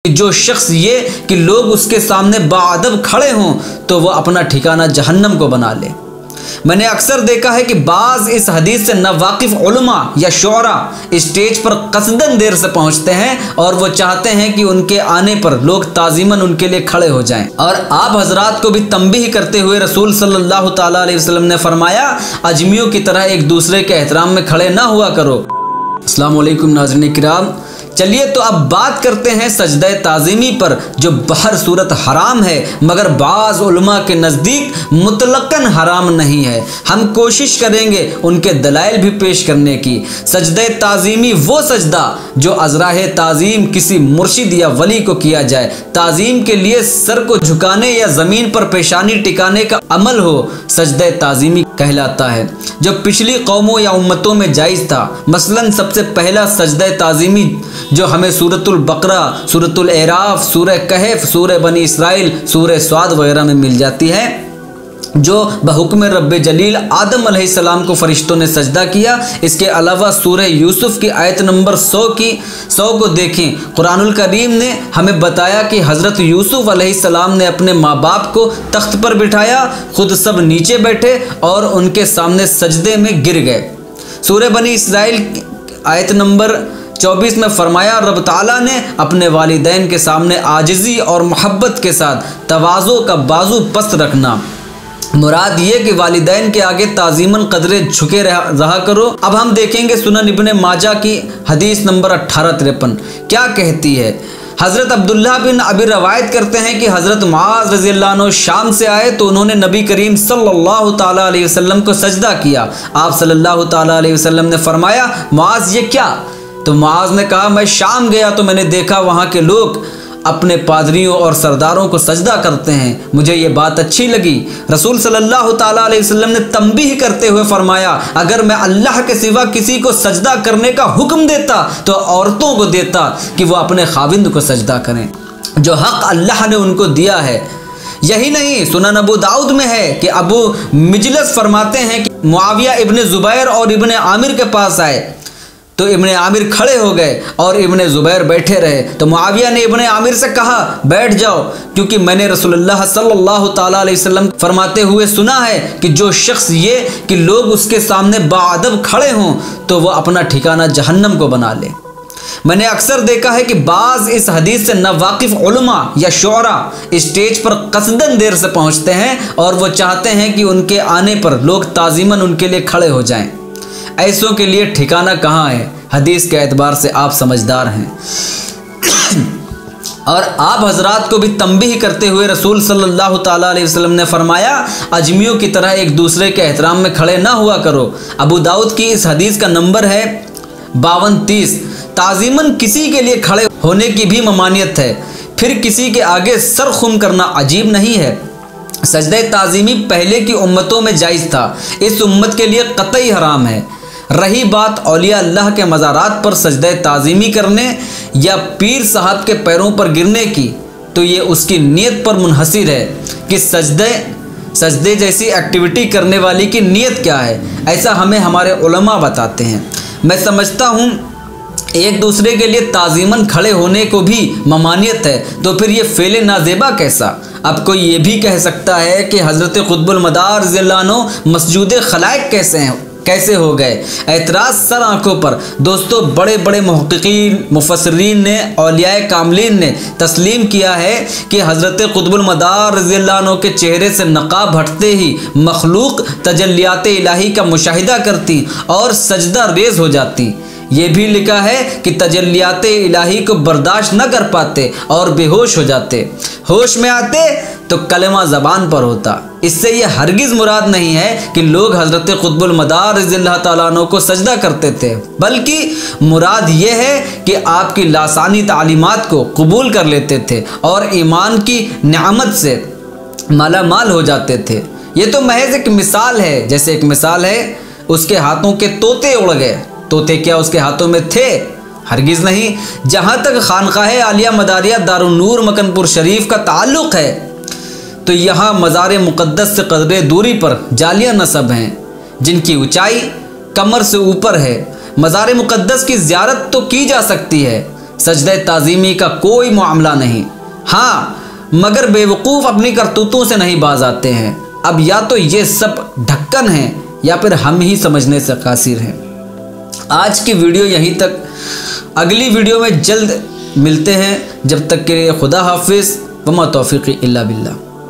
जो शख्स ये कि लोग उसके सामने बाअदब खड़े हों तो वह अपना ठिकाना जहन्नम को बना ले। मैंने अक्सर देखा है कि बाज़ इस हदीस से नावाकिफ़ उलमा या शोरा स्टेज पर कसदन देर से पहुंचते हैं और वो चाहते हैं कि उनके आने पर लोग ताज़ीमन उनके लिए खड़े हो जाएं। और आप हजरात को भी तंबीह करते हुए रसूल सल्लल्लाहु ताला अलैहि वसल्लम ने फरमाया, अजमियों की तरह एक दूसरे के एहतराम में खड़े ना हुआ करो। अस्सलाम वालेकुम नाज़रीन किराम, चलिए तो अब बात करते हैं सजदा ताज़ीमी पर, जो बाहर सूरत हराम है मगर बाज़ उलमा के नज़दीक मुतलक़न हराम नहीं है। हम कोशिश करेंगे उनके दलाइल भी पेश करने की। सजदा ताज़ीमी वो सजदा जो अज़राह ताज़ीम किसी मुर्शिद या वली को किया जाए, ताज़ीम के लिए सर को झुकाने या ज़मीन पर पेशानी टिकाने का अमल हो, सजदा ताज़ीमी कहलाता है, जो पिछली कौमों या उम्मतों में जायज़ था। मसलन सबसे पहला सजदा ताज़ीमी जो हमें सूरतुल बकरा, सूरतुल एराफ, सूरह कहफ, सूरह बनी इसराइल, सूरह स्वाद वगैरह में मिल जाती है, जो बहुक्म रब्बे जलील आदम अलैहिस्सलाम को फरिश्तों ने सजदा किया। इसके अलावा सूरह यूसुफ की आयत नंबर 100 को देखें। कुरानुल करीम ने हमें बताया कि हज़रत यूसुफ अलैहिस्सलाम ने अपने माँ बाप को तख्त पर बिठाया, खुद सब नीचे बैठे और उनके सामने सजदे में गिर गए। सूरह बनी इसराइल आयत नंबर 24 में फरमाया, रब ताला ने अपने वालिदैन के सामने आजिज़ी और मोहब्बत के साथ तवाज़ो का बाजू पस्त रखना। मुराद ये कि वालिदैन के आगे ताज़ीमन कदरे झुके रहा करो। अब हम देखेंगे सुनन इब्ने माजा की हदीस नंबर 1853 क्या कहती है। हज़रत अब्दुल्ला बिन अबी रवायत करते हैं कि हज़रत मुआज़ रज़ियल्लाहु अन्हु शाम से आए तो उन्होंने नबी करीम सल्लल्लाहु ताला अलैहि वसल्लम को सजदा किया। आप सल्लल्लाहु ताला अलैहि वसल्लम ने फरमाया, मुआज़ ये क्या? तो मुआज़ ने कहा, मैं शाम गया तो मैंने देखा वहाँ के लोग अपने पादरियों और सरदारों को सजदा करते हैं, मुझे ये बात अच्छी लगी। रसूल सल्लल्लाहु ताला अलैहि वसल्लम ने तंबीह करते हुए फरमाया, अगर मैं अल्लाह के सिवा किसी को सजदा करने का हुक्म देता तो औरतों को देता कि वो अपने खाविंद को सजदा करें, जो हक़ अल्लाह ने उनको दिया है। यही नहीं, सुनन अबू दाऊद में है कि अबू मिजलस फरमाते हैं कि मुआविया इब्ने ज़ुबैर और इब्ने आमिर के पास आए तो इब्ने आमिर खड़े हो गए और इब्ने ज़ुबैर बैठे रहे। तो मुआविया ने इब्ने आमिर से कहा, बैठ जाओ, क्योंकि मैंने रसूलुल्लाह सल्लल्लाहु ताला अलैहि वसल्लम फरमाते हुए सुना है कि जो शख्स ये कि लोग उसके सामने बाअदब खड़े हों तो वह अपना ठिकाना जहन्नम को बना ले। मैंने अक्सर देखा है कि बाज़ इस हदीस से नावाकिफ़ उलमा या शोरा स्टेज पर कसदन देर से पहुँचते हैं और वो चाहते हैं कि उनके आने पर लोग ताज़ीमन उनके लिए खड़े हो जाएं। ऐसों के लिए ठिकाना कहाँ है? हदीस के एतबार से आप समझदार हैं। और आप हजरात को भी तंबीह करते हुए रसूल सल्लल्लाहु ताला अलैहि वसल्लम ने फरमाया, अजमियों की तरह एक दूसरे के एहतराम में खड़े ना हुआ करो। अबू दाऊद की इस हदीस का नंबर है 5230। ताज़ीमन किसी के लिए खड़े होने की भी ममानियत है, फिर किसी के आगे सर खुम करना अजीब नहीं है। सजदा ताज़ीमी पहले की उम्मतों में जायज़ था, इस उम्मत के लिए कतई हराम है। रही बात औलिया अल्लाह के मज़ारात पर सजदा ताज़ीमी करने या पीर साहब के पैरों पर गिरने की, तो ये उसकी नीयत पर मुनहसिर है कि सजदे जैसी एक्टिविटी करने वाली की नीयत क्या है। ऐसा हमें हमारे उलमा बताते हैं। मैं समझता हूँ एक दूसरे के लिए ताज़ीमन खड़े होने को भी ममानियत है, तो फिर ये फ़ेले नाज़ेबा कैसा? अब कोई ये भी कह सकता है कि हज़रत क़ुत्बुल मदार रज़ियल्लाहु अन्हु मस्जूद खलाइक कैसे हो गए? एतराज़ सर आँखों पर। दोस्तों, बड़े बड़े मुहक़्क़ीक़ीन मुफ़स्सिरीन ने, औलियाए कामिलीन ने तस्लीम किया है कि हज़रत क़ुत्बुल मदार रज़ियल्लाहु अन्हु के चेहरे से नक़ाब हटते ही मखलूक तजल्लियात इलाही का मुशाहिदा करती और सजदा रेज़ हो जाती। ये भी लिखा है कि तजल्लियात इलाही को बर्दाश्त न कर पाते और बेहोश हो जाते। होश में आते तो कलमा ज़बान पर होता। इससे ये हरगिज़ मुराद नहीं है कि लोग हज़रत क़ुत्बुल मदार रज़ियल्लाहु ताला अन्हु को सजदा करते थे, बल्कि मुराद ये है कि आपकी लासानी तालीमात को कबूल कर लेते थे और ईमान की नेमत से मालामाल हो जाते थे। ये तो महज एक मिसाल है। जैसे एक मिसाल है, उसके हाथों के तोते उड़ गए। तोते क्या उसके हाथों में थे? हरगिज़ नहीं। जहाँ तक खानकाह आलिया मदारिया दारुन्नूर मकनपुर शरीफ का ताल्लुक़ है, तो यहाँ मज़ार मुक़द्दस से कदरे दूरी पर जालिया नसब हैं, जिनकी ऊंचाई कमर से ऊपर है। मज़ार मुक़द्दस की ज़ियारत तो की जा सकती है, सजदे ताज़ीमी का कोई मामला नहीं। हाँ, मगर बेवकूफ़ अपनी करतूतों से नहीं बाज आते हैं। अब या तो ये सब ढक्कन है या फिर हम ही समझने से कासिर हैं। आज की वीडियो यहीं तक, अगली वीडियो में जल्द मिलते हैं। जब तक के लिए खुदा हाफिज़, वमा तौफ़ीक़ी इल्ला बिल्लाह।